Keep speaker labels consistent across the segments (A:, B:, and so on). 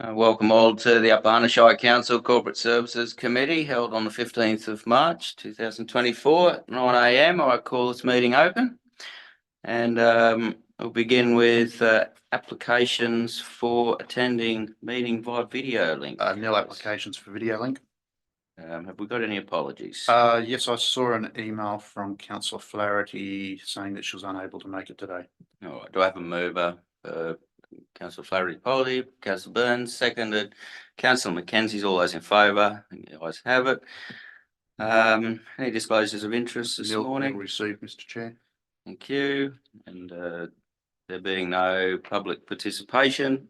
A: Welcome all to the Upper Hunter Shire Council Corporate Services Committee held on the 15th of March 2024 at 9 a.m. I call this meeting open, and we'll begin with applications for attending meeting via video link.
B: Nil applications for video link.
A: Have we got any apologies?
B: Yes, I saw an email from Councillor Flaherty saying that she was unable to make it today.
A: All right, do I have a mover? Councillor Flaherty Polly, Councillor Burns, seconded. Councillor McKenzie's all those in favour. I think you guys have it. Any disclosures of interest this morning?
B: Received, Mr. Chair.
A: Thank you. And there being no public participation,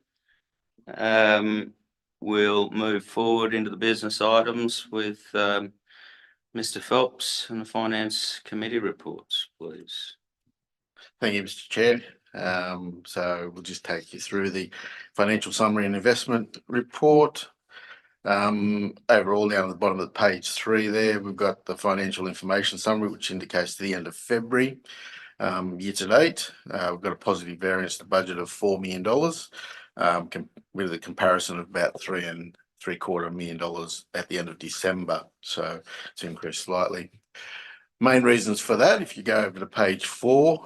A: we'll move forward into the business items with Mr. Phelps and the Finance Committee reports, please.
C: Thank you, Mr. Chair. So we'll just take you through the financial summary and investment report. Overall, down at the bottom of page 3 there, we've got the financial information summary, which indicates the end of February. Year to date, we've got a positive variance to budget of $4 million, with a comparison of about $3.75 million at the end of December. So it's increased slightly. Main reasons for that, if you go over to page 4,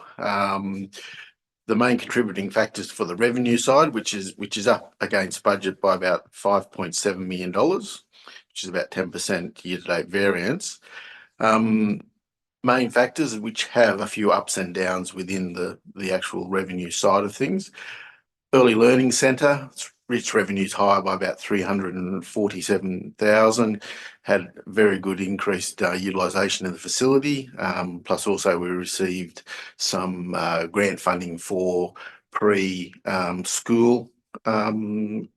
C: the main contributing factors for the revenue side, which is up against budget by about $5.7 million, which is about 10% year-to-date variance. Main factors which have a few ups and downs within the actual revenue side of things. Early Learning Centre, its revenues higher by about $347,000, had very good increased utilisation of the facility. Plus also we received some grant funding for pre-school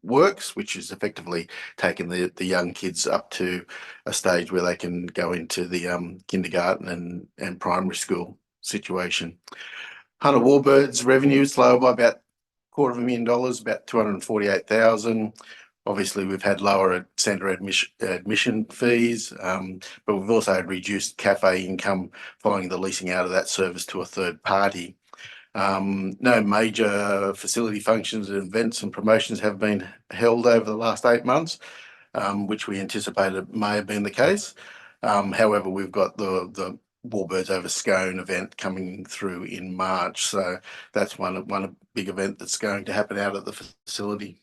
C: works, which is effectively taking the young kids up to a stage where they can go into the kindergarten and primary school situation. Hunter Warbirds revenue is lower by about $250,000, about $248,000. Obviously, we've had lower centre admission fees, but we've also had reduced cafe income following the leasing out of that service to a third party. No major facility functions, events and promotions have been held over the last 8 months, which we anticipated may have been the case. However, we've got the Warbirds over Scone event coming through in March, so that's one big event that's going to happen out at the facility.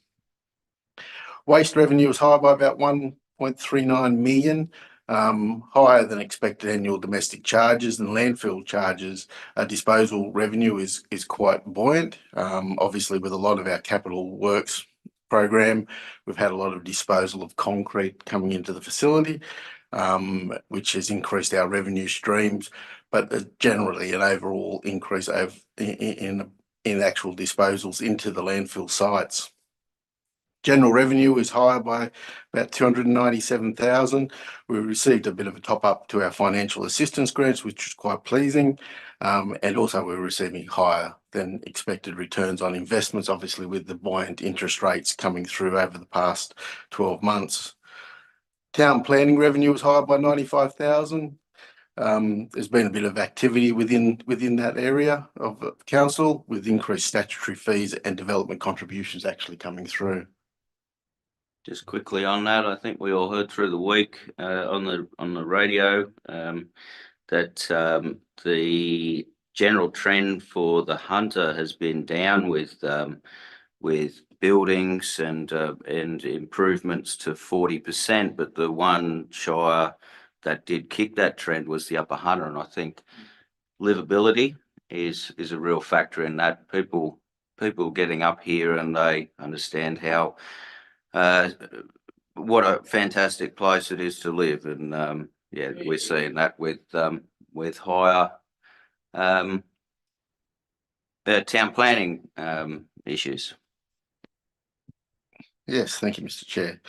C: Waste revenue was higher by about $1.39 million, higher than expected annual domestic charges and landfill charges. Disposal revenue is quite buoyant. Obviously, with a lot of our capital works program, we've had a lot of disposal of concrete coming into the facility, which has increased our revenue streams, but generally an overall increase in actual disposals into the landfill sites. General revenue is higher by about $297,000. We received a bit of a top up to our financial assistance grants, which was quite pleasing, and also we're receiving higher than expected returns on investments, obviously with the buoyant interest rates coming through over the past 12 months. Town planning revenue was higher by $95,000. There's been a bit of activity within that area of the council, with increased statutory fees and development contributions actually coming through.
A: Just quickly on that, I think we all heard through the week on the radio that the general trend for the Hunter has been down with buildings and improvements to 40%, but the one shire that did kick that trend was the Upper Hunter, and I think livability is a real factor in that. People getting up here and they understand how what a fantastic place it is to live, and yeah, we're seeing that with higher town planning issues.
C: Yes, thank you, Mr. Chair.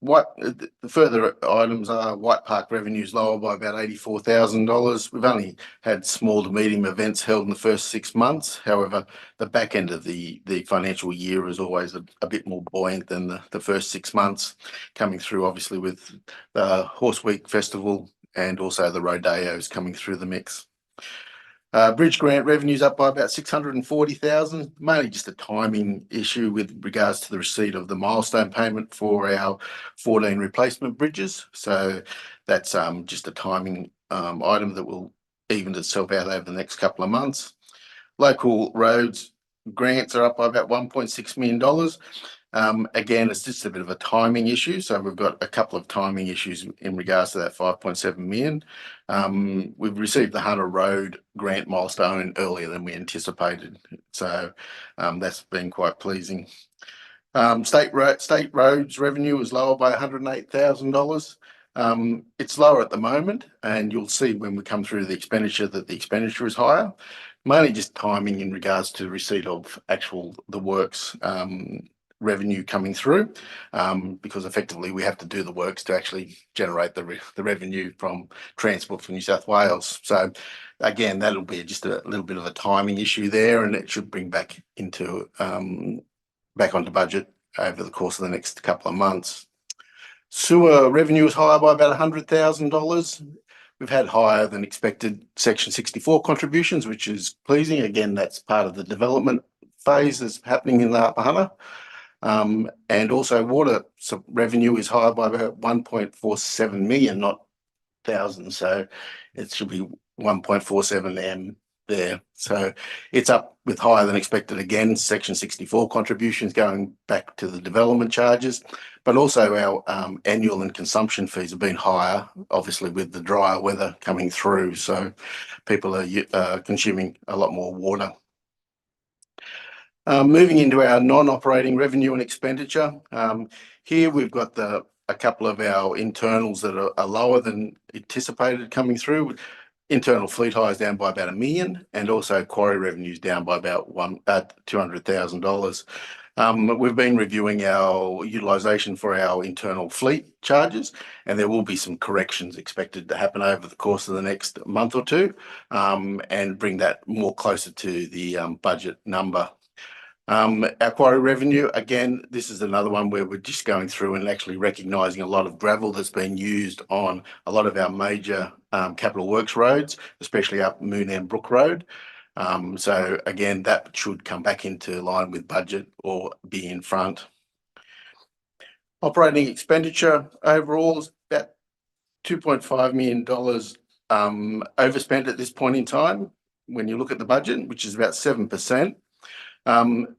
C: What the further items are: White Park revenues lower by about $84,000. We've only had small to medium events held in the first 6 months. However, the back end of the financial year is always a bit more buoyant than the first 6 months, coming through obviously with the Horse Week Festival and also the rodeos coming through the mix. Bridge grant revenues up by about 640,000, mainly just a timing issue with regards to the receipt of the milestone payment for our 14 replacement bridges. So that's just a timing item that will even itself out over the next couple of months. Local roads grants are up by about $1.6 million. Again, it's just a bit of a timing issue. So we've got a couple of timing issues in regards to that 5.7 million. We've received the Hunter Road grant milestone earlier than we anticipated. So that's been quite pleasing. State roads revenue was lower by $108,000. It's lower at the moment, and you'll see when we come through the expenditure that the expenditure is higher, mainly just timing in regards to receipt of the works revenue coming through, because effectively we have to do the works to actually generate the revenue from Transport for New South Wales. So again, that'll be just a little bit of a timing issue there, and it should bring back onto budget over the course of the next couple of months. Sewer revenue is higher by about $100,000. We've had higher than expected Section 64 contributions, which is pleasing. Again, that's part of the development phase that's happening in the Upper Hunter. And also water revenue is higher by about 1.47 million, not thousand. So it should be 1.47 M there. So it's up with higher than expected again, Section 64 contributions going back to the development charges, but also our annual and consumption fees have been higher, obviously with the drier weather coming through. So people are consuming a lot more water. Moving into our non-operating revenue and expenditure. Here we've got a couple of our internals that are lower than anticipated coming through. Internal fleet hires down by about $1 million, and also quarry revenues down by about $200,000. We've been reviewing our utilisation for our internal fleet charges, and there will be some corrections expected to happen over the course of the next month or two, and bring that more closer to the budget number. Our quarry revenue, again, this is another one where we're just going through and actually recognising a lot of gravel that's been used on a lot of our major capital works roads, especially up Moonam Brook Road. So again, that should come back into line with budget or be in front. Operating expenditure overall is about $2.5 million overspent at this point in time when you look at the budget, which is about 7%.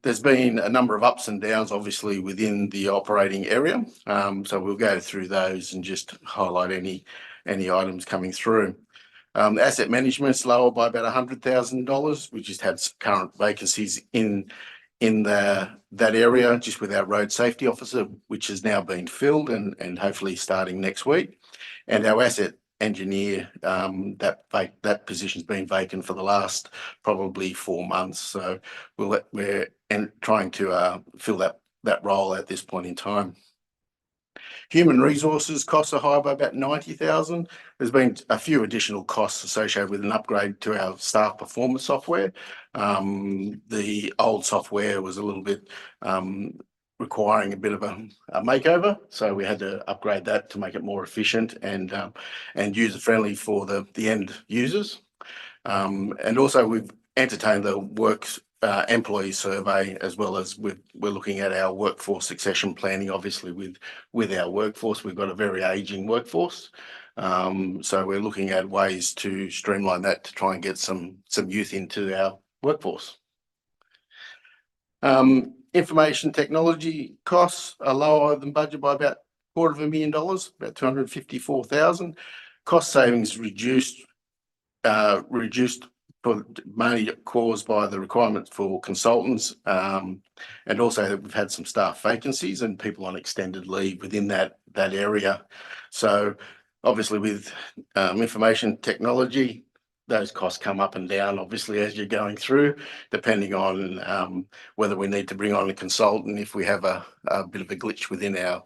C: There's been a number of ups and downs, obviously, within the operating area. So we'll go through those and just highlight any items coming through. Asset management's lower by about $100,000. We just had some current vacancies in that area, just with our road safety officer, which has now been filled and hopefully starting next week. And our asset engineer, that position's been vacant for the last probably 4 months. So we're trying to fill that role at this point in time. Human resources costs are higher by about $90,000. There's been a few additional costs associated with an upgrade to our staff performance software. The old software was a little bit requiring a bit of a makeover, so we had to upgrade that to make it more efficient and user friendly for the end users. And also we've entertained the works employee survey, as well as we're looking at our workforce succession planning. Obviously with our workforce, we've got a very aging workforce, so we're looking at ways to streamline that to try and get some youth into our workforce. Information technology costs are lower than budget by about $250,000, about $254,000. Cost savings reduced mainly caused by the requirements for consultants, and also that we've had some staff vacancies and people on extended leave within that area. So obviously with information technology, those costs come up and down, obviously, as you're going through, depending on whether we need to bring on a consultant if we have a bit of a glitch within our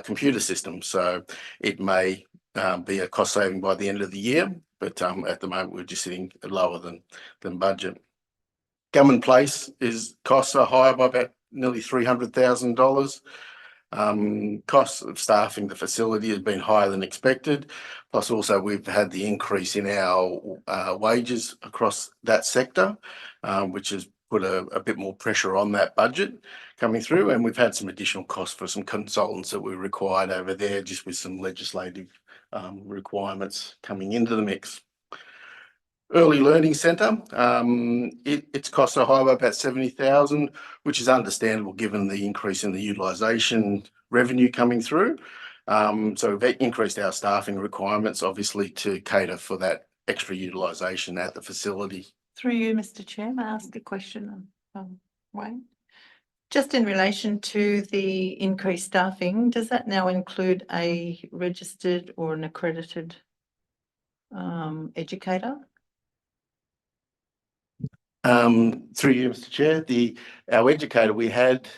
C: computer system. So it may be a cost saving by the end of the year, but at the moment we're just sitting lower than budget. Government Place costs are higher by about nearly $300,000. Costs of staffing the facility has been higher than expected. Plus also we've had the increase in our wages across that sector, which has put a bit more pressure on that budget coming through. And we've had some additional costs for some consultants that we required over there, just with some legislative requirements coming into the mix. Early Learning Centre, its costs are high by about 70,000, which is understandable given the increase in the utilisation revenue coming through. So we've increased our staffing requirements, obviously, to cater for that extra utilisation at the facility.
D: Through you, Mr. Chair, may I ask a question, Wayne? Just in relation to the increased staffing, does that now include a registered or an accredited educator?
C: Through you, Mr. Chair, our educator, we had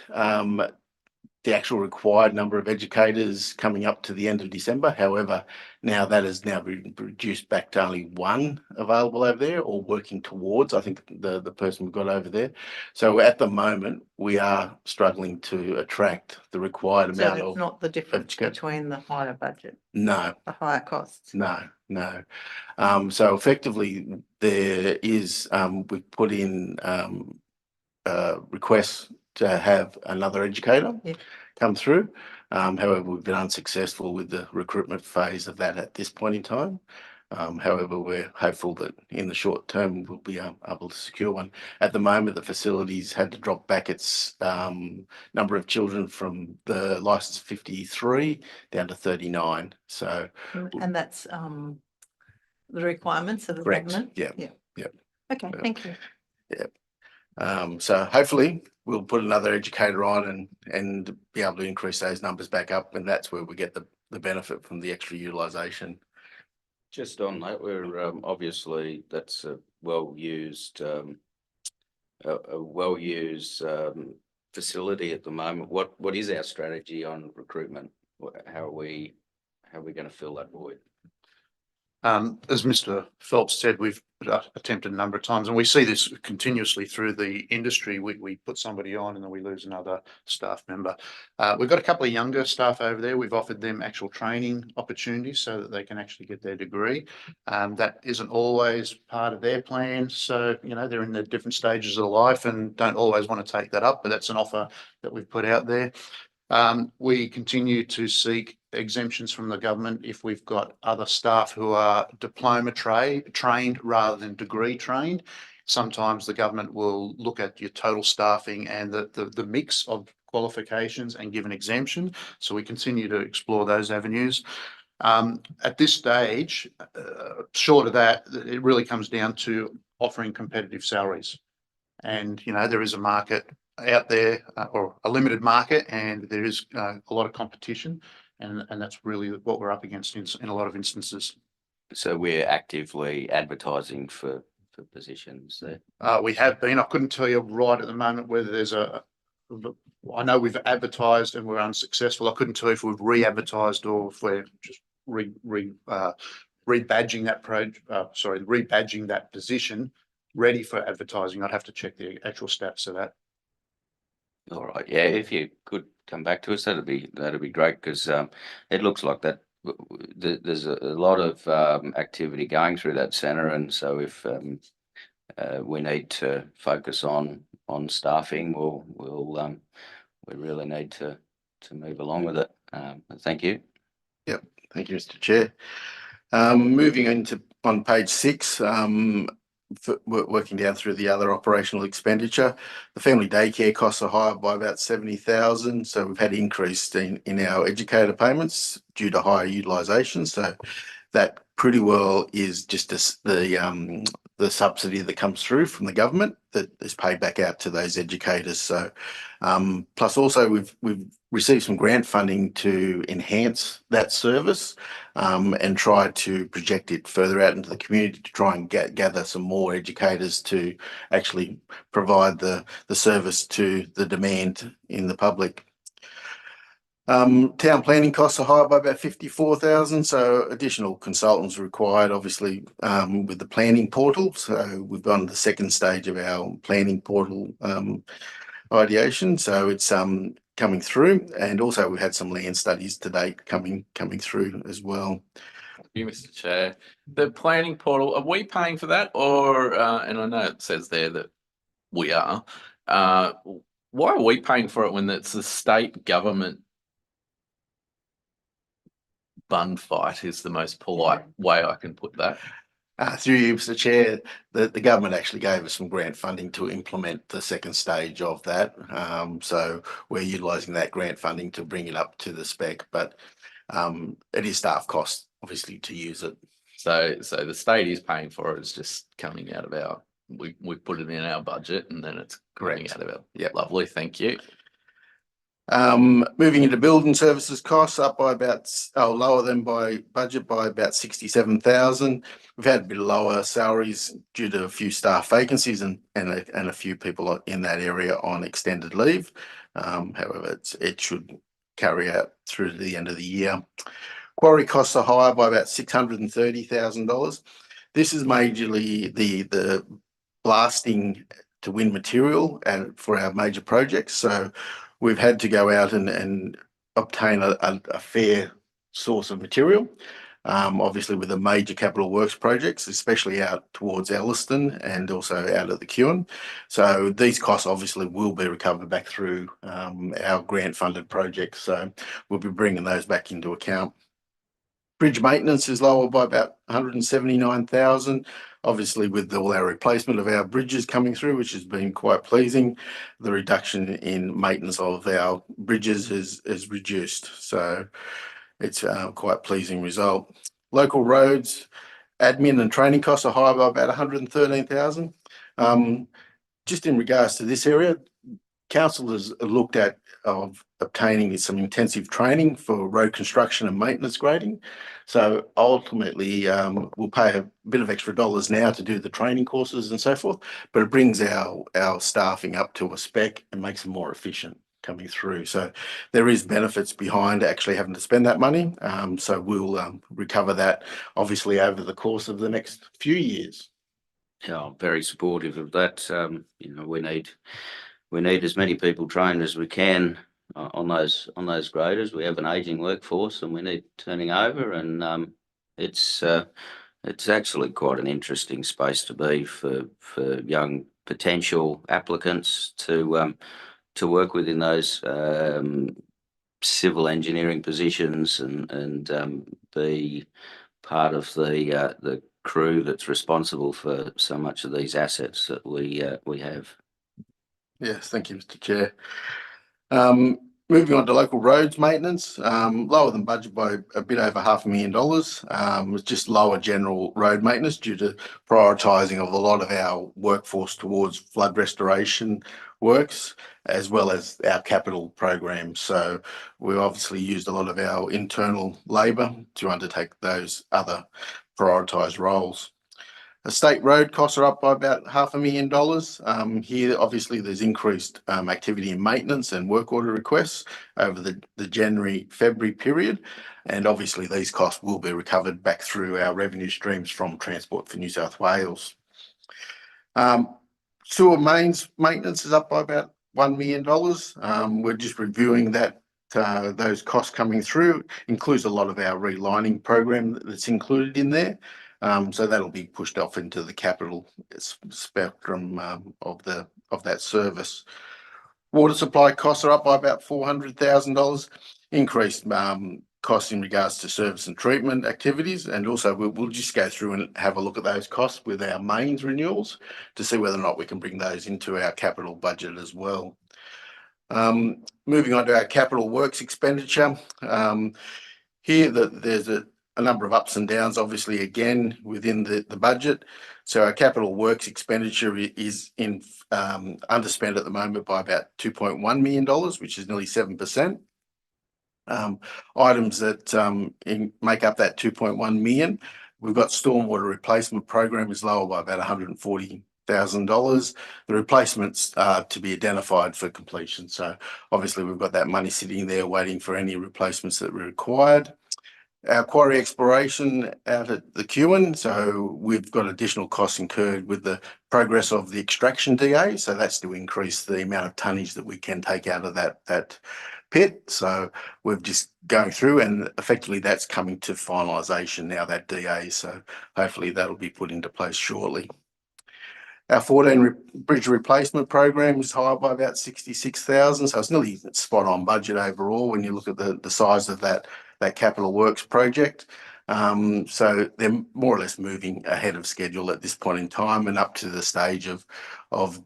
C: the actual required number of educators coming up to the end of December. However, now that has now been reduced back to only one available over there, or working towards, I think, the person we've got over there. So at the moment, we are struggling to attract the required
D: So
C: amount
D: it's
C: of.
D: not the difference
C: educator.
D: between the higher budget,
C: No,
D: the higher costs?
C: no. So effectively, there is, we've put in requests to have another educator come through. However, we've been unsuccessful with the recruitment phase of that at this point in time. However, we're hopeful that in the short term we'll be able to secure one. At the moment, the facility's had to drop back its number of children from the licence 53 down to 39. So,
D: and that's the requirements of the
C: correct.
D: government?
C: Yeah.
D: Okay, thank you.
C: So hopefully we'll put another educator on and be able to increase those numbers back up, and that's where we get the benefit from the extra utilisation.
A: Just on that, we're obviously that's a well-used facility at the moment. What is our strategy on recruitment? How are we going to fill that void?
B: As Mr. Phelps said, we've attempted a number of times, and we see this continuously through the industry. We put somebody on and then we lose another staff member. We've got a couple of younger staff over there. We've offered them actual training opportunities so that they can actually get their degree. That isn't always part of their plan. So, you know, they're in the different stages of life and don't always want to take that up, but that's an offer that we've put out there. We continue to seek exemptions from the government if we've got other staff who are diploma trained rather than degree trained. Sometimes the government will look at your total staffing and the mix of qualifications and give an exemption. So we continue to explore those avenues. At this stage, short of that, it really comes down to offering competitive salaries. And, you know, there is a market out there, or a limited market, and there is a lot of competition, and that's really what we're up against in a lot of instances.
A: So we're actively advertising for positions there.
B: We have been. I couldn't tell you right at the moment whether there's I know we've advertised and we're unsuccessful. I couldn't tell you if we've re-advertised or if we're just rebadging that position ready for advertising. I'd have to check the actual stats of that.
A: All right. Yeah, if you could come back to us, that'd be great, because it looks like that there's a lot of activity going through that centre, and so if we need to focus on staffing, we really need to move along with it. Thank you.
C: Yep. Thank you, Mr. Chair. Moving on page 6. Working down through the other operational expenditure, the family daycare costs are higher by about 70,000. So we've had increase in our educator payments due to higher utilisation. So that pretty well is just the subsidy that comes through from the government that is paid back out to those educators. So plus also we've received some grant funding to enhance that service and try to project it further out into the community to try and gather some more educators to actually provide the service to the demand in the public. Town planning costs are higher by about 54,000, so additional consultants required, obviously, with the planning portal. So we've gone to the second stage of our planning portal ideation. So it's coming through, and also we've had some land studies to date coming through as well.
E: You, Mr. Chair, the planning portal, are we paying for that or, and I know it says there that we are, why are we paying for it when it's the state government bun fight is the most polite way I can put that?
C: Through you, Mr. Chair, the government actually gave us some grant funding to implement the second stage of that. So we're utilising that grant funding to bring it up to the spec, but it is staff cost, obviously, to use it.
E: So the state is paying for it. It's just coming out of our, we put it in our budget and then it's coming
C: Correct.
E: out of our.
C: Yep.
E: Lovely, thank you.
C: Moving into building services costs up by about, lower than by budget by about 67,000. We've had a bit lower salaries due to a few staff vacancies and a few people in that area on extended leave. However, it should carry out through to the end of the year. Quarry costs are higher by about $630,000. This is majorly the blasting to win material and for our major projects. So we've had to go out and obtain a fair source of material. Obviously with the major capital works projects, especially out towards Elliston and also out at the Kewen. So these costs obviously will be recovered back through our grant funded projects. So we'll be bringing those back into account. Bridge maintenance is lower by about 179,000. Obviously, with all our replacement of our bridges coming through, which has been quite pleasing, the reduction in maintenance of our bridges is reduced. So it's quite pleasing result. Local roads, admin and training costs are higher by about 113,000. Just in regards to this area, council has looked at obtaining some intensive training for road construction and maintenance grading. So ultimately, we'll pay a bit of extra dollars now to do the training courses and so forth, but it brings our staffing up to a spec and makes them more efficient coming through. So there is benefits behind actually having to spend that money. So we'll recover that obviously over the course of the next few years.
A: Yeah, I'm very supportive of that. You know, we need as many people trained as we can on those graders. We have an aging workforce and we need turning over, and it's actually quite an interesting space to be for young potential applicants to work within those civil engineering positions and be part of the crew that's responsible for so much of these assets that we have. Yes,
C: thank you, Mr. Chair. Moving on to local roads maintenance, lower than budget by a bit over $500,000. It's just lower general road maintenance due to prioritising of a lot of our workforce towards flood restoration works, as well as our capital programs. So we obviously used a lot of our internal labour to undertake those other prioritised roles. State road costs are up by about $500,000. Here, obviously, there's increased activity in maintenance and work order requests over the January-February period. And obviously, these costs will be recovered back through our revenue streams from Transport for New South Wales. Sewer mains maintenance is up by about $1 million. We're just reviewing that. Those costs coming through includes a lot of our relining program that's included in there. So that'll be pushed off into the capital spectrum of that service. Water supply costs are up by about $400,000. Increased costs in regards to service and treatment activities, and also we'll just go through and have a look at those costs with our mains renewals to see whether or not we can bring those into our capital budget as well. Moving on to our capital works expenditure. Here there's a number of ups and downs, obviously, again, within the budget. So our capital works expenditure is underspent at the moment by about $2.1 million, which is nearly 7%. Items that make up that 2.1 million, we've got stormwater replacement program is lower by about $140,000. The replacements are to be identified for completion. So obviously we've got that money sitting there waiting for any replacements that were required. Our quarry exploration out at the Kewen, so we've got additional costs incurred with the progress of the extraction DA, so that's to increase the amount of tonnage that we can take out of that pit. So we're just going through, and effectively that's coming to finalisation now, that DA. So hopefully that'll be put into place shortly. Our 14 bridge replacement program is higher by about 66,000. So it's nearly spot on budget overall when you look at the size of that capital works project. So they're more or less moving ahead of schedule at this point in time, and up to the stage of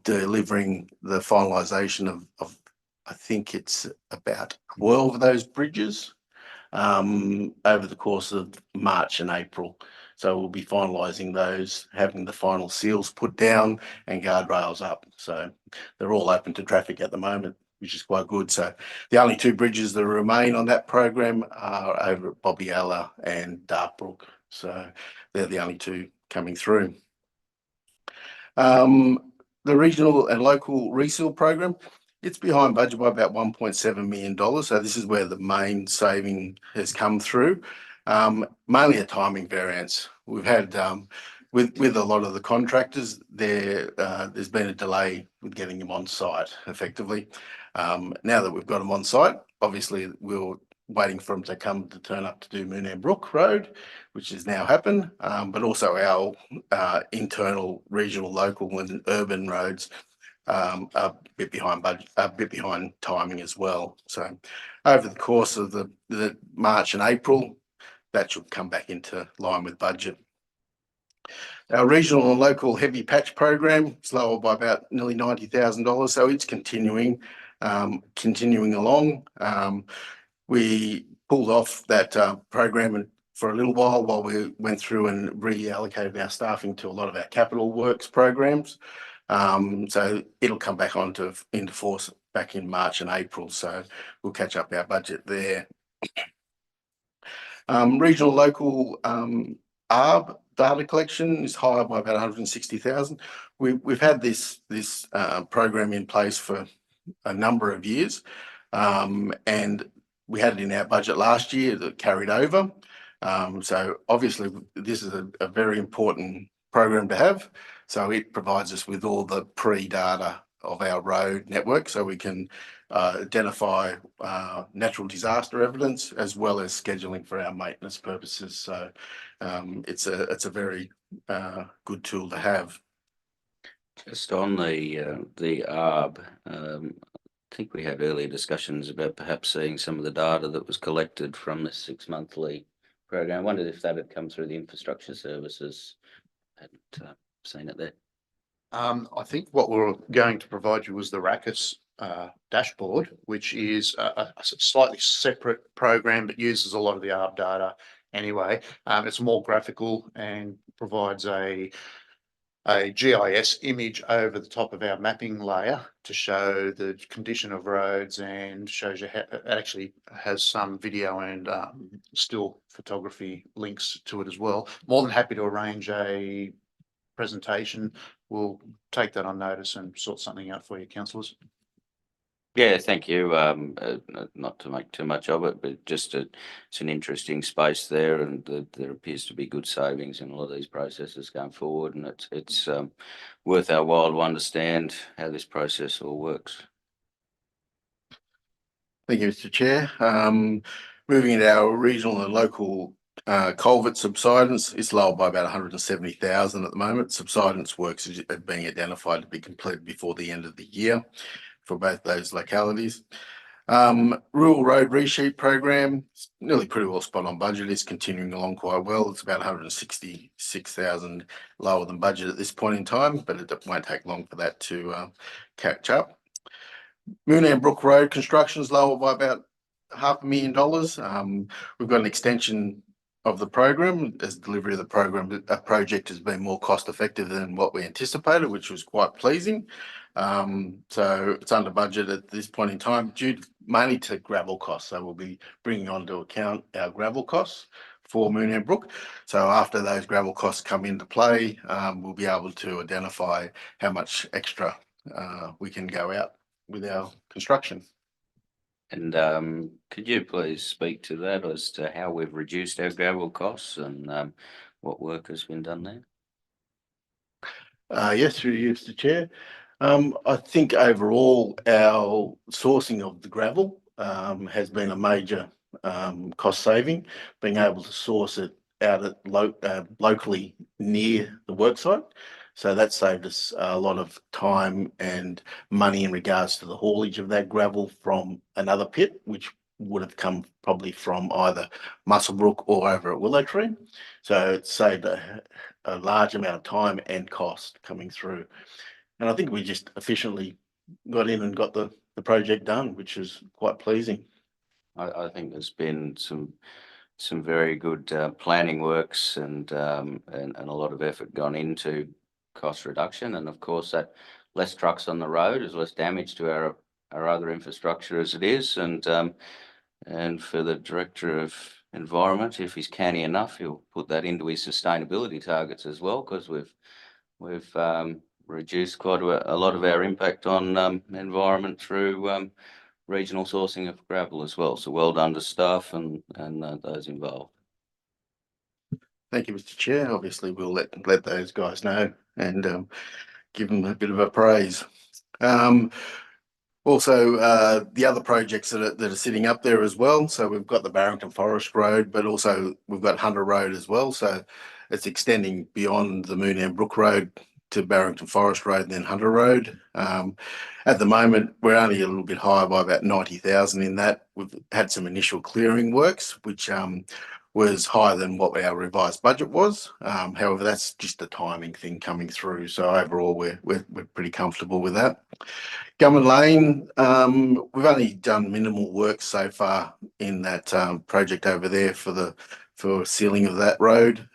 C: delivering the finalisation of I think it's about 12 of those bridges over the course of March and April. So we'll be finalising those, having the final seals put down and guardrails up. So they're all open to traffic at the moment, which is quite good. So the only two bridges that remain on that program are over at Bobbyella and Dartbrook. So they're the only two coming through. The regional and local reseal program, it's behind budget by about $1.7 million. So this is where the main saving has come through. Mainly a timing variance. We've had with a lot of the contractors there's been a delay with getting them on site effectively. Now that we've got them on site, obviously we're waiting for them to come to turn up to do Moonam Brook Road, which has now happened, but also our internal, regional, local and urban roads a bit behind budget, a bit behind timing as well. So over the course of the March and April, that should come back into line with budget. Our regional and local heavy patch program is lower by about nearly $90,000. So it's continuing along. We pulled off that program for a little while we went through and reallocated our staffing to a lot of our capital works programs. So it'll come back into force back in March and April. So we'll catch up our budget there. Regional local ARB data collection is higher by about 160,000. We've had this program in place for a number of years, and we had it in our budget last year that carried over. So obviously this is a very important program to have. So it provides us with all the pre-data of our road network, so we can identify natural disaster evidence as well as scheduling for our maintenance purposes. So it's a very good tool to have.
A: Just on the ARB, I think we had earlier discussions about perhaps seeing some of the data that was collected from this 6-monthly program. I wondered if that had come through the infrastructure services. Hadn't seen it there.
B: I think what we're going to provide you was the RACUS dashboard, which is a slightly separate program that uses a lot of the ARB data anyway. It's more graphical and provides a GIS image over the top of our mapping layer to show the condition of roads, and shows you how it actually has some video and still photography links to it as well. More than happy to arrange a presentation. We'll take that on notice and sort something out for you, councillors.
A: Yeah, thank you. Not to make too much of it, but just it's an interesting space there, and there appears to be good savings in a lot of these processes going forward, and it's worth our while to understand how this process all works.
C: Thank you, Mr. Chair. Moving into our regional and local culvert subsidence, is lower by about 170,000 at the moment. Subsidence works are being identified to be completed before the end of the year for both those localities. Rural road resheet program, nearly pretty well spot on budget, is continuing along quite well. It's about 166,000 lower than budget at this point in time, but it won't take long for that to catch up. Moonam Brook Road construction is lower by about $500,000. We've got an extension of the program as delivery of the project has been more cost effective than what we anticipated, which was quite pleasing. So it's under budget at this point in time due mainly to gravel costs. So we'll be bringing onto account our gravel costs for Moonam Brook. So after those gravel costs come into play, we'll be able to identify how much extra we can go out with our construction.
A: And could you please speak to that as to how we've reduced our gravel costs and what work has been done there?
C: Yes, through you, Mr. Chair. I think overall our sourcing of the gravel has been a major cost saving, being able to source it out at locally near the worksite. So that saved us a lot of time and money in regards to the haulage of that gravel from another pit, which would have come probably from either Muswellbrook or over at Willow Tree. So it saved a large amount of time and cost coming through. And I think we just efficiently got in and got the project done, which is quite pleasing.
A: I think there's been some very good planning works and a lot of effort gone into cost reduction, and of course that less trucks on the road is less damage to our other infrastructure as it is, and for the Director of Environment, if he's canny enough, he'll put that into his sustainability targets as well, because we've reduced quite a lot of our impact on environment through regional sourcing of gravel as well. So well done to staff and those involved.
C: Thank you, Mr. Chair. Obviously, we'll let those guys know and give them a bit of a praise. Also, the other projects that are sitting up there as well. So we've got the Barrington Forest Road, but also we've got Hunter Road as well. So it's extending beyond the Moonam Brook Road to Barrington Forest Road and then Hunter Road. At the moment, we're only a little bit higher by about 90,000 in that. We've had some initial clearing works, which was higher than what our revised budget was. However, that's just a timing thing coming through. So overall, we're pretty comfortable with that. Gumman Lane, we've only done minimal work so far in that project over there for sealing of that road.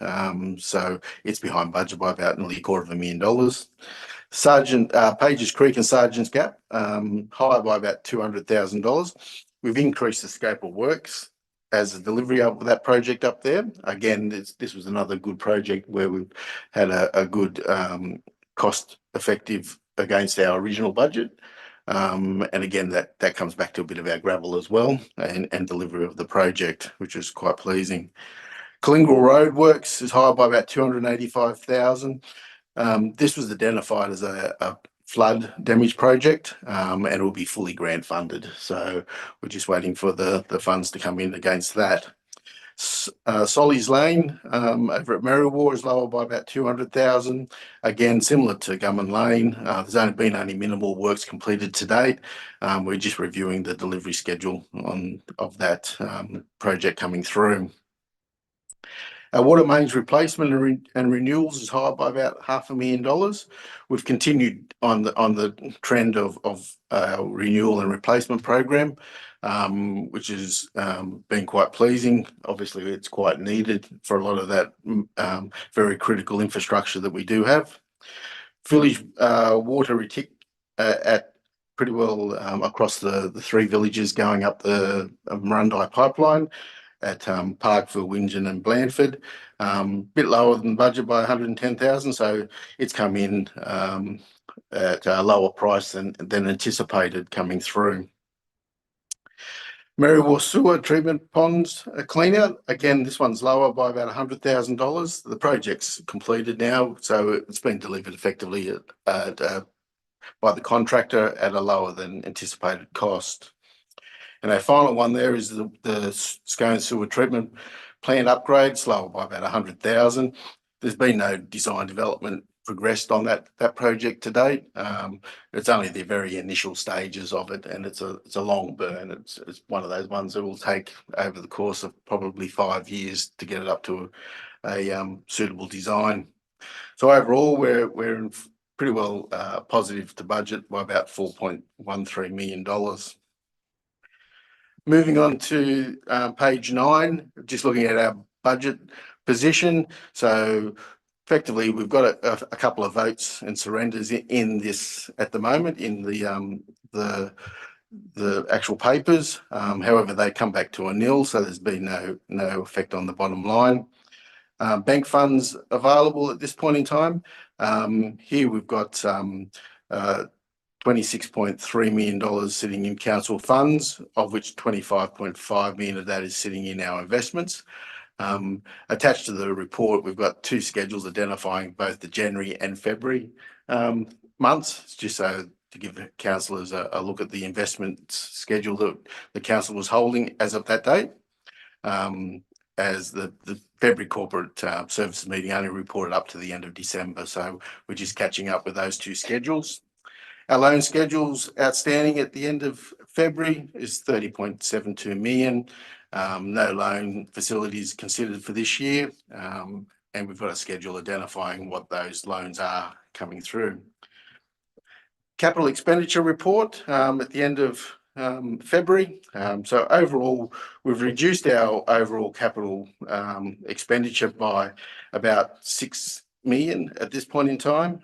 C: So it's behind budget by about nearly $250,000. Pages Creek and Sergeant's Gap, higher by about $200,000. We've increased the scope of works as a delivery of that project up there. Again, this was another good project where we've had a good cost effective against our original budget. And again, that comes back to a bit of our gravel as well and delivery of the project, which is quite pleasing. Kalingal Road works is higher by about $285,000. This was identified as a flood damage project and it will be fully grant funded. So we're just waiting for the funds to come in against that. Solly's Lane over at Merriwa is lower by about 200,000. Again, similar to Gumman Lane, there's only been minimal works completed to date. We're just reviewing the delivery schedule of that project coming through. Our water mains replacement and renewals is higher by about $500,000. We've continued on the trend of our renewal and replacement program, which has been quite pleasing. Obviously, it's quite needed for a lot of that very critical infrastructure that we do have. Village water retic at pretty well across the three villages going up the Murrundi pipeline at Parkville, Wingen and Blandford. Bit lower than budget by 110,000, so it's come in at a lower price than anticipated coming through. Merriwa Sewer Treatment Ponds clean out. Again, this one's lower by about $100,000. The project's completed now, so it's been delivered effectively by the contractor at a lower than anticipated cost. And our final one there is the Scone Sewer Treatment Plant upgrade, lower by about 100,000. There's been no design development progressed on that project to date. It's only the very initial stages of it, and it's a long burn. It's one of those ones that will take over the course of probably 5 years to get it up to a suitable design. So overall, we're in pretty well positive to budget by about $4.13 million. Moving on to page 9, just looking at our budget position. So effectively, we've got a couple of votes and surrenders in this at the moment in the actual papers. However, they come back to a nil, so there's been no effect on the bottom line. Bank funds available at this point in time. Here we've got $26.3 million sitting in council funds, of which $25.5 million of that is sitting in our investments. Attached to the report, we've got 2 schedules identifying both the January and February months, just so to give the councillors a look at the investment schedule that the council was holding as of that date. As the February corporate services meeting only reported up to the end of December, so we're just catching up with those two schedules. Our loan schedules outstanding at the end of February is 30.72 million. No loan facilities considered for this year, and we've got a schedule identifying what those loans are coming through. Capital expenditure report at the end of February. So overall, we've reduced our overall capital expenditure by about 6 million at this point in time.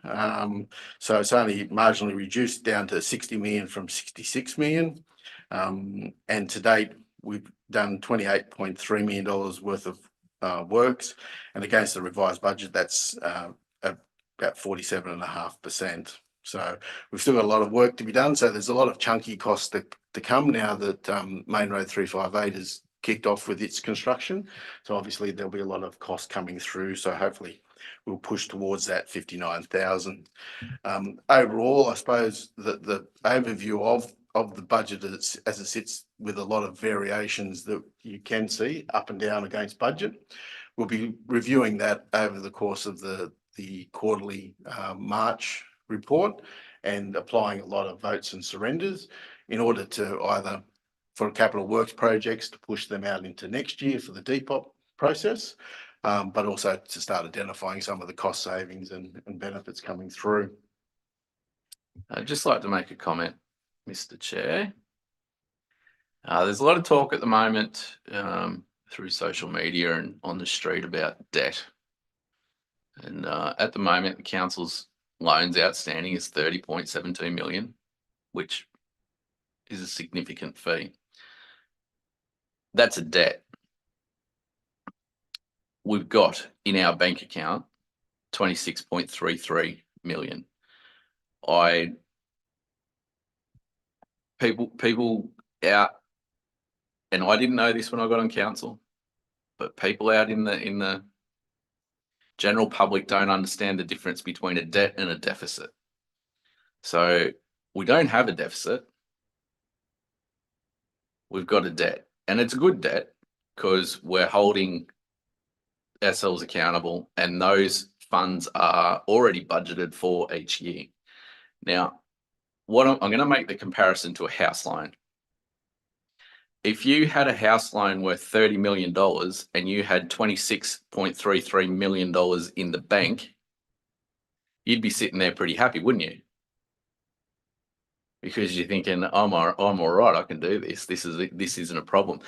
C: So it's only marginally reduced down to 60 million from 66 million. And to date, we've done 28.3 million dollars worth of works, and against the revised budget, that's about 47.5%. So we've still got a lot of work to be done. So there's a lot of chunky costs to come now that Main Road 358 has kicked off with its construction. So obviously there'll be a lot of costs coming through. So hopefully we'll push towards that 59,000. Overall, I suppose the overview of the budget as it sits with a lot of variations that you can see up and down against budget. We'll be reviewing that over the course of the quarterly March report and applying a lot of votes and surrenders in order to either for capital works projects to push them out into next year for the Depop process, but also to start identifying some of the cost savings and benefits coming through.
E: I'd just like to make a comment, Mr. Chair. There's a lot of talk at the moment through social media and on the street about debt. And at the moment, the council's loans outstanding is 30.72 million, which is a significant fee. That's a debt. We've got in our bank account 26.33 million. People out, and I didn't know this when I got on council, but people out in the general public don't understand the difference between a debt and a deficit. So we don't have a deficit. We've got a debt, and it's a good debt because we're holding ourselves accountable, and those funds are already budgeted for each year. Now, I'm going to make the comparison to a house loan. If you had a house loan worth $30 million and you had $26.33 million in the bank, you'd be sitting there pretty happy, wouldn't you? Because you're thinking, I'm all right, I can do this. This isn't a problem.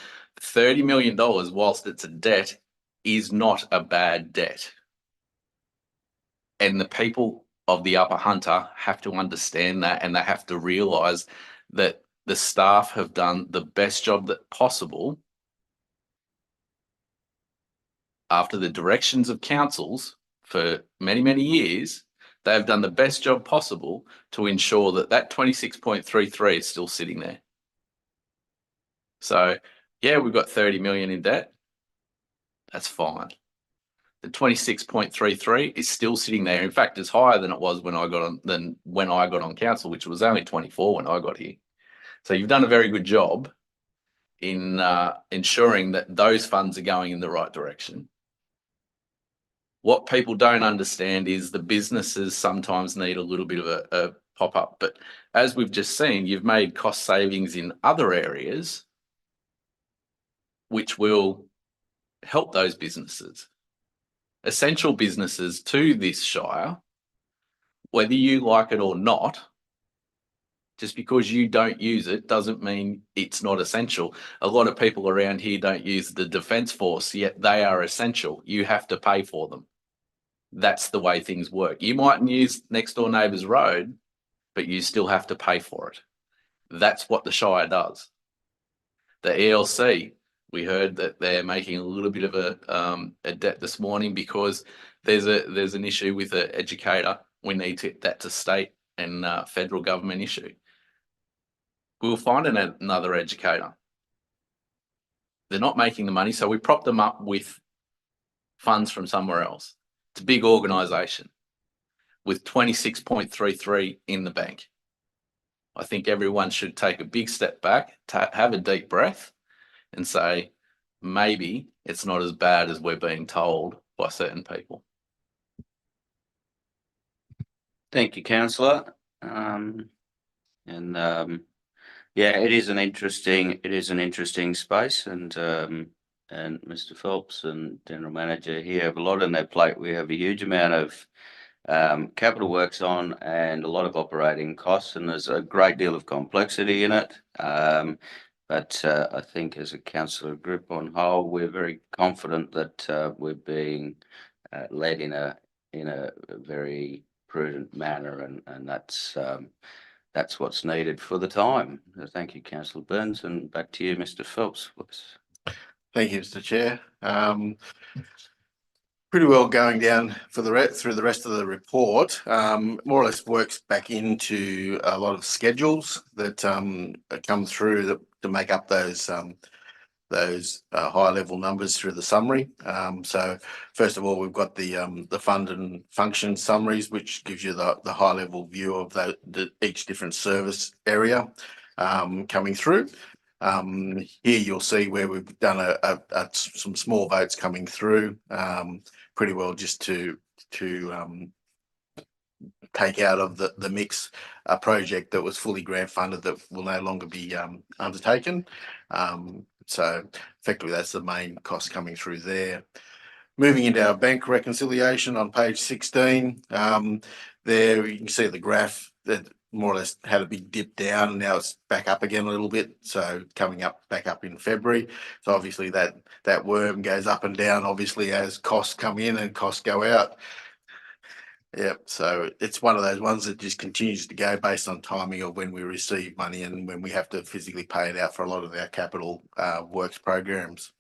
E: $30 million, whilst it's a debt, is not a bad debt. And the people of the Upper Hunter have to understand that, and they have to realise that the staff have done the best job that possible after the directions of councils for many, many years. They have done the best job possible to ensure that that 26.33 is still sitting there. So yeah, we've got 30 million in debt. That's fine. The 26.33 is still sitting there. In fact, it's higher than it was when I got on council, which was only 24 when I got here. So you've done a very good job in ensuring that those funds are going in the right direction. What people don't understand is the businesses sometimes need a little bit of a pop-up. But as we've just seen, you've made cost savings in other areas, which will help those businesses. Essential businesses to this shire, whether you like it or not, just because you don't use it doesn't mean it's not essential. A lot of people around here don't use the Defence Force, yet they are essential. You have to pay for them. That's the way things work. You mightn't use next door neighbour's road, but you still have to pay for it. That's what the shire does. The ELC, we heard that they're making a little bit of a debt this morning because there's an issue with an educator. We need that to state and federal government issue. We'll find another educator. They're not making the money, so we prop them up with funds from somewhere else. It's a big organisation with 26.33 in the bank. I think everyone should take a big step back, have a deep breath and say, maybe it's not as bad as we're being told by certain people.
A: Thank you, councillor. Yeah, it is an interesting space, and Mr. Phelps and General Manager here have a lot on their plate. We have a huge amount of capital works on and a lot of operating costs, and there's a great deal of complexity in it. But I think as a councillor group on whole, we're very confident that we're being led in a very prudent manner, and that's what's needed for the time. Thank you, Councillor Burns, and back to you, Mr. Phelps.
C: Thank you, Mr. Chair. Pretty well going down for through the rest of the report. More or less works back into a lot of schedules that come through to make up those high level numbers through the summary. So first of all, we've got the fund and function summaries, which gives you the high level view of each different service area coming through. Here you'll see where we've done some small votes coming through, pretty well just to take out of the mix a project that was fully grant funded that will no longer be undertaken. So effectively that's the main cost coming through there. Moving into our bank reconciliation on page 16, there you can see the graph that more or less had a big dip down, and now it's back up again a little bit. So coming back up in February. So obviously that worm goes up and down, obviously, as costs come in and costs go out. Yep. So it's one of those ones that just continues to go based on timing of when we receive money and when we have to physically pay it out for a lot of our capital works programs.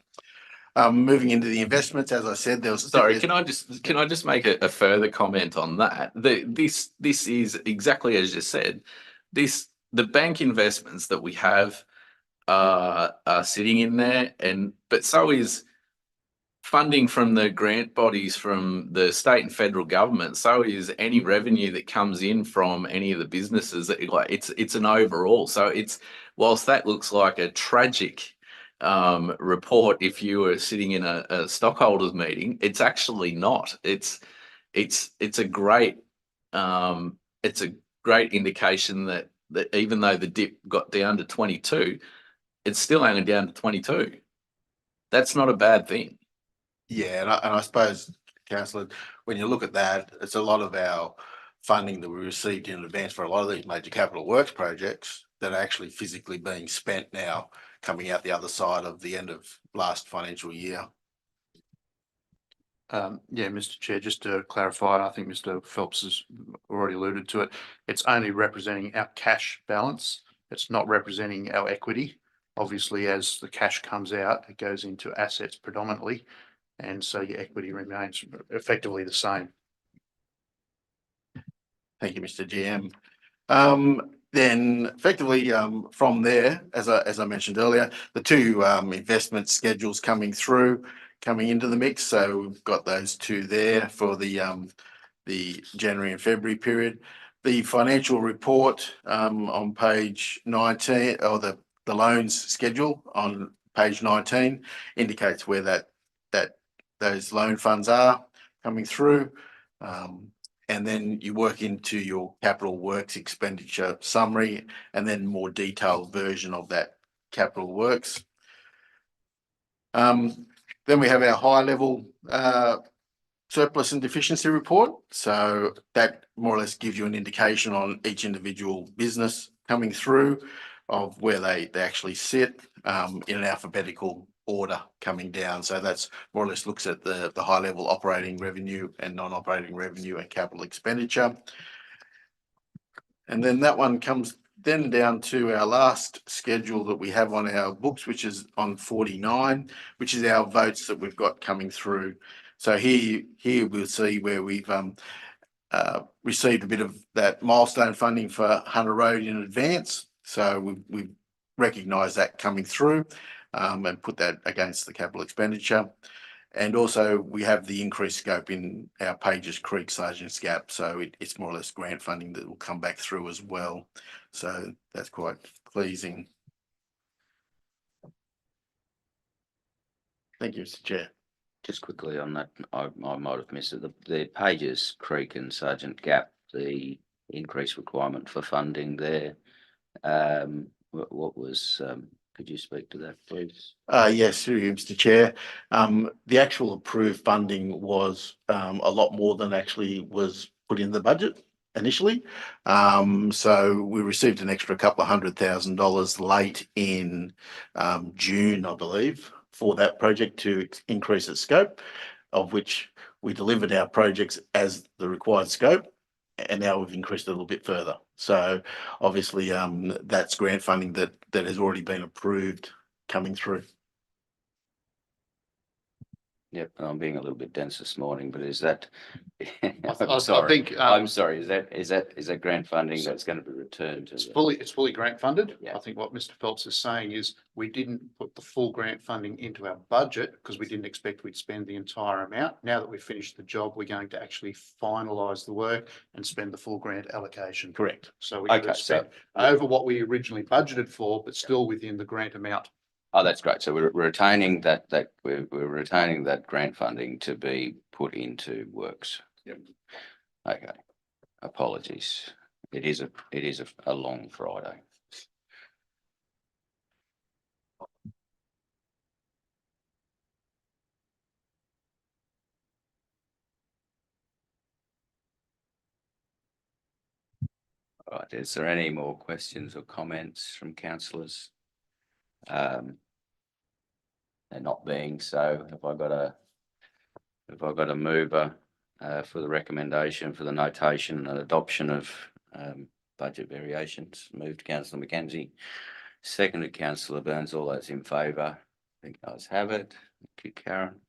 C: Moving into the investments, as I said,
E: Sorry, can I just make a further comment on that? This is exactly as you said. The bank investments that we have are sitting in there, but so is funding from the grant bodies from the state and federal government. So is any revenue that comes in from any of the businesses. It's an overall. So whilst that looks like a tragic report if you were sitting in a stockholders meeting, it's actually not. It's a great indication that even though the dip got down to 22, it's still only down to 22. That's not a bad thing.
C: Yeah, and I suppose, Councillor, when you look at that, it's a lot of our funding that we received in advance for a lot of these major capital works projects that are actually physically being spent now, coming out the other side of the end of last financial year.
B: Yeah, Mr. Chair, just to clarify, I think Mr. Phelps has already alluded to it. It's only representing our cash balance. It's not representing our equity. Obviously, as the cash comes out, it goes into assets predominantly, and so your equity remains effectively the same.
C: Thank you, Mr. GM. Then effectively from there, as I mentioned earlier, the two investment schedules coming into the mix. So we've got those two there for the January and February period. The financial report on page 19, or the loans schedule on page 19, indicates where those loan funds are coming through. And then you work into your capital works expenditure summary, and then more detailed version of that capital works. Then we have our high level surplus and deficiency report. So that more or less gives you an indication on each individual business coming through of where they actually sit in an alphabetical order coming down. So that's more or less looks at the high level operating revenue and non-operating revenue and capital expenditure. And then that one comes then down to our last schedule that we have on our books, which is on 49, which is our votes that we've got coming through. So here we'll see where we've received a bit of that milestone funding for Hunter Road in advance. So we've recognised that coming through and put that against the capital expenditure. And also we have the increased scope in our Pages Creek Sergeant's Gap. So it's more or less grant funding that will come back through as well. So that's quite pleasing. Thank you, Mr. Chair.
A: Just quickly on that, I might have missed it. The Pages Creek and Sergeant Gap, the increased requirement for funding there. What was, could you speak to that, please?
C: Yes, through you, Mr. Chair. The actual approved funding was a lot more than actually was put in the budget initially. So we received an extra couple of $100,000 late in June, I believe, for that project to increase its scope, of which we delivered our projects as the required scope. And now we've increased it a little bit further. So obviously that's grant funding that has already been approved coming through.
A: Yep, I'm being a little bit dense this morning, but is that?
B: I
A: I'm sorry.
B: think
A: I'm sorry. Is that grant funding that's going to be returned to?
B: it's fully grant funded.
A: Yeah.
B: I think what Mr. Phelps is saying is we didn't put the full grant funding into our budget because we didn't expect we'd spend the entire amount. Now that we've finished the job, we're going to actually finalise the work and spend the full grant allocation.
C: Correct.
B: So we're going to spend over what we originally budgeted for, but still within the grant amount.
A: Oh, that's great. So we're retaining we're retaining that grant funding to be put into works.
B: Yep.
A: Okay. Apologies. It is a long Friday. All right. Is there any more questions or comments from councillors? There not being so, have I got a mover for the recommendation for the notation and adoption of budget variations? Moved Councillor Mackenzie, seconded Councillor Burns. All those in favour? I think those have it. Thank you, Karen.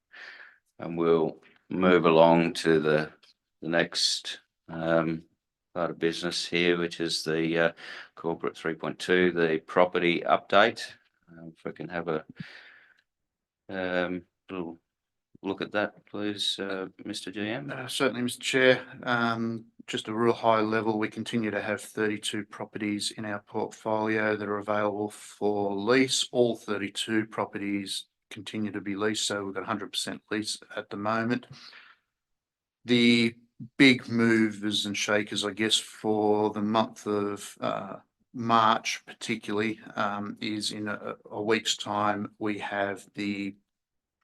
A: And we'll move along to the next part of business here, which is the corporate 3.2, the property update. If I can have a little look at that, please, Mr. GM.
B: Certainly, Mr. Chair. Just a real high level, we continue to have 32 properties in our portfolio that are available for lease. All 32 properties continue to be leased, so we've got 100% lease at the moment. The big movers and shakers, I guess, for the month of March particularly, is in a week's time. We have the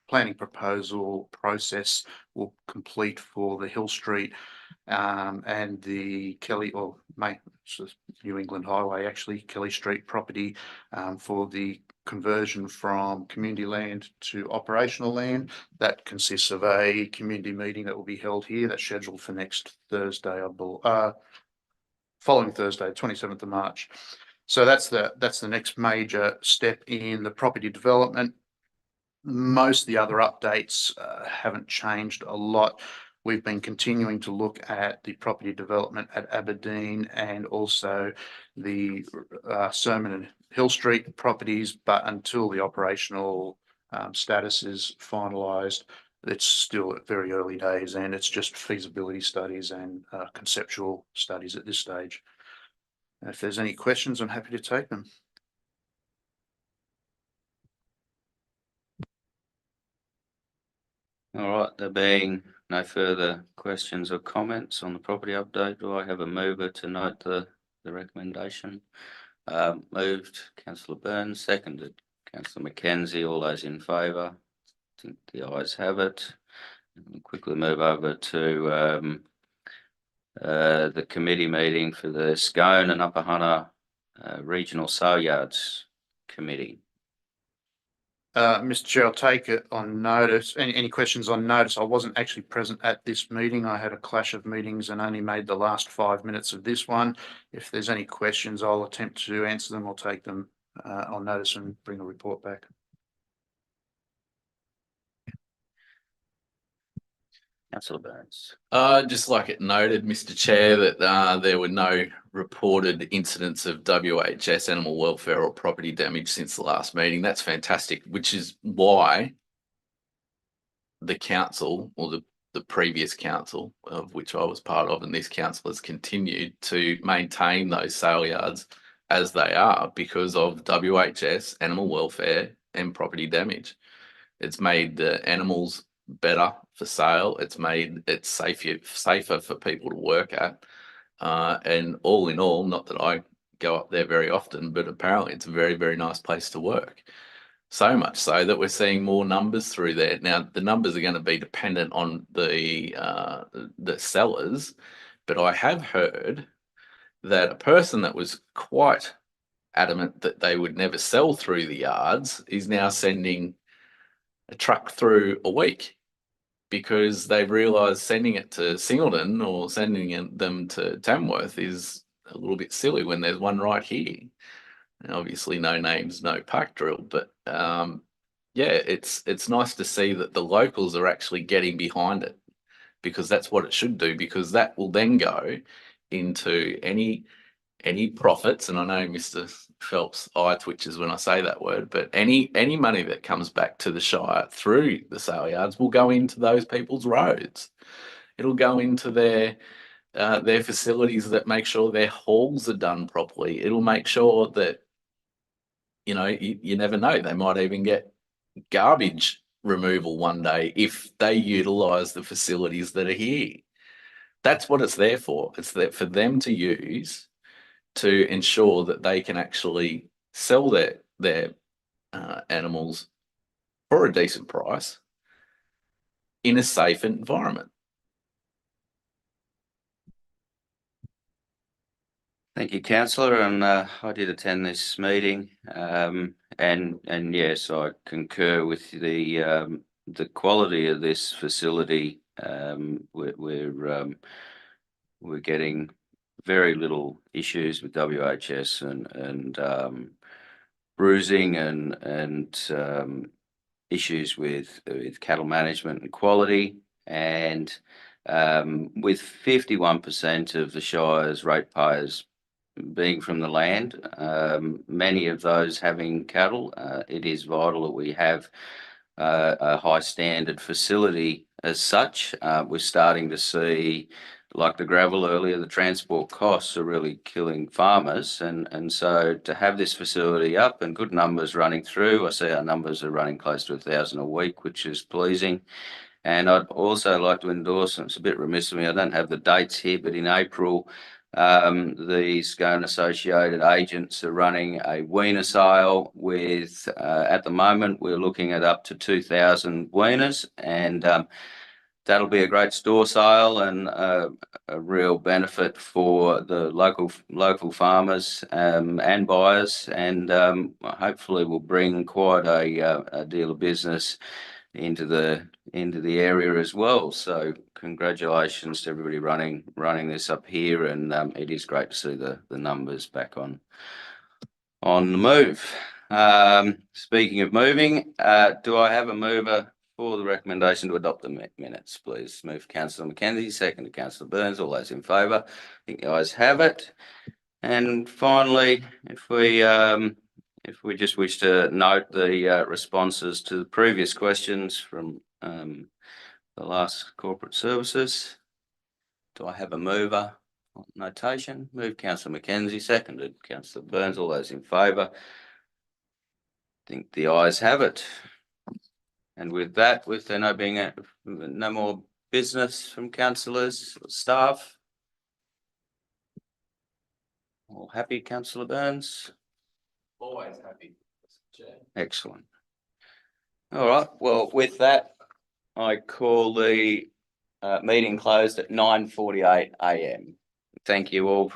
B: planning proposal process will complete for the Hill Street and the New England Highway, actually Kelly Street property, for the conversion from community land to operational land. That consists of a community meeting that will be held here. That's scheduled for next Thursday, following Thursday, 27th of March. So that's the next major step in the property development. Most of the other updates haven't changed a lot. We've been continuing to look at the property development at Aberdeen and also the Sermon and Hill Street properties, but until the operational status is finalised, it's still at very early days and it's just feasibility studies and conceptual studies at this stage. And if there's any questions, I'm happy to take them.
A: All right, there being no further questions or comments on the property update, do I have a mover to note the recommendation? Moved Councillor Burns, seconded Councillor Mackenzie. All those in favour? I think the ayes have it. We'll quickly move over to the committee meeting for the Scone and Upper Hunter Regional Sale Yards Committee.
B: Mr. Chair, I'll take it on notice. Any questions on notice? I wasn't actually present at this meeting. I had a clash of meetings and only made the last 5 minutes of this one. If there's any questions, I'll attempt to answer them or take them on notice and bring a report back.
A: Councillor Burns.
E: Just like it noted, Mr. Chair, that there were no reported incidents of WHS animal welfare or property damage since the last meeting. That's fantastic, which is why the council or the previous council, of which I was part of, and this council has continued to maintain those sale yards as they are because of WHS, animal welfare, and property damage. It's made the animals better for sale. It's made it safer for people to work at. And all in all, not that I go up there very often, but apparently it's a very, very nice place to work. So much so that we're seeing more numbers through there. Now, the numbers are going to be dependent on the sellers, but I have heard that a person that was quite adamant that they would never sell through the yards is now sending a truck through a week because they've realised sending it to Singleton or sending them to Tamworth is a little bit silly when there's one right here. And obviously, no names, no park drill, but yeah, it's nice to see that the locals are actually getting behind it because that's what it should do, because that will then go into any profits. And I know Mr. Phelps eye twitches when I say that word, but any money that comes back to the Shire through the sale yards will go into those people's roads. It'll go into their facilities that make sure their halls are done properly. It'll make sure that, you know, you never know, they might even get garbage removal one day if they utilise the facilities that are here. That's what it's there for. It's there for them to use to ensure that they can actually sell their animals for a decent price in a safe environment.
A: Thank you, councillor, and I did attend this meeting, and yes, I concur with the quality of this facility. We're getting very little issues with WHS and bruising and issues with cattle management and quality, and with 51% of the Shire's ratepayers being from the land, many of those having cattle, it is vital that we have a high standard facility as such. We're starting to see, like the gravel earlier, the transport costs are really killing farmers, and so to have this facility up and good numbers running through, I see our numbers are running close to 1,000 a week, which is pleasing. And I'd also like to endorse, and it's a bit remiss of me, I don't have the dates here, but in April, the Scone Associated agents are running a weaner sale with, at the moment, we're looking at up to 2,000 weaners, and that'll be a great store sale and a real benefit for the local farmers and buyers, and hopefully will bring quite a deal of business into the area as well. So congratulations to everybody running this up here, and it is great to see the numbers back on the move. Speaking of moving, do I have a mover for the recommendation to adopt the minutes, please? Move Councillor Mackenzie, second to Councillor Burns. All those in favour? I think the ayes have it. And finally, if we just wish to note the responses to the previous questions from the last corporate services. Do I have a mover? Notation. Move Councillor Mackenzie, seconded Councillor Burns. All those in favour? I think the ayes have it. And with that, with there no being no more business from councillors or staff, all happy, Councillor Burns?
E: Always happy, Mr. Chair.
A: Excellent. All right. Well, with that, I call the meeting closed at 9:48 a.m. Thank you all.